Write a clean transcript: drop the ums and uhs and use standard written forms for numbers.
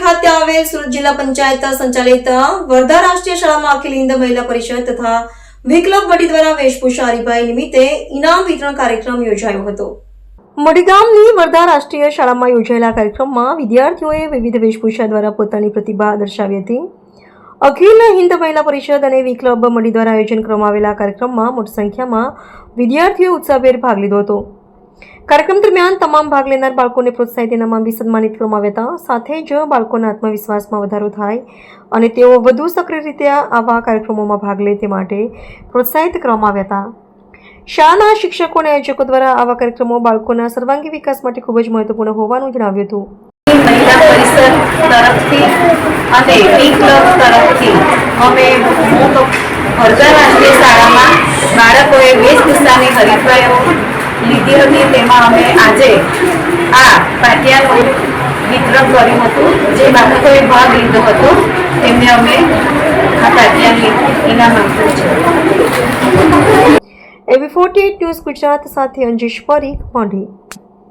ખાતે આવેલ સુરત જિલ્લા પંચાયત સંચાલિત વર્ધા રાષ્ટ્રીય શાળામાં અખિલ હિન્દ મહિલા પરિષદ તથા વિક્લબ વડી દ્વારા વેશભૂષા હરિભાઈ નિમિત્તે ઇનામ વિતરણ કાર્યક્રમ યોજાયો હતો। મડીગામની વર્ધા રાષ્ટ્રીય શાળામાં યોજાયેલા કાર્યક્રમમાં વિદ્યાર્થીઓએ વિવિધ વેશભૂષા દ્વારા પોતાની પ્રતિભા દર્શાવી હતી। અખિલ હિન્દ મહિલા પરિષદ અને વિક્લબ મડી દ્વારા આયોજન કરવામાં આવેલા કાર્યક્રમમાં મોટી સંખ્યામાં વિદ્યાર્થીઓએ ઉત્સાહભેર ભાગ લીધો હતો। કાર્યક્રમ દરમિયાન તમામ ભાગ લેનાર બાળકોને પ્રોત્સાહિત ઇનામ આપી સન્માનિત કરવામાં આવ્યા હતા। સાથે જ બાળકોના આત્મવિશ્વાસમાં વધારો થાય અને તેઓ વધુ સક્રિય રીતે આવા કાર્યક્રમોમાં ભાગ લે તે માટે પ્રોત્સાહિત કરવામાં આવ્યા હતા। શાળાના શિક્ષકો અને આયોજકો દ્વારા આવા કાર્યક્રમો બાળકોના સર્વાંગી વિકાસ માટે ખૂબ જ મહત્વપૂર્ણ હોવાનું જણાવ્યું હતું। મહિલા પરિષદ તરફથી અને વિક્લબ તરફથી અમે વર્ધા રાષ્ટ્રીય શાળામાં બાળકોએ વેશભૂષાની હરીફાઈઓ લીધી હતી। તેમાં અમે આજે આ પાટિયાનું વિતરણ કર્યું હતું। જે બાળકોએ ભાગ લીધો હતો તેમને અમે આ પાટિયાનું ઇનામ આપ્યું છે। AB48 ન્યૂઝ ગુજરાત સાથે અંજેશ પરીખ, મોઢી।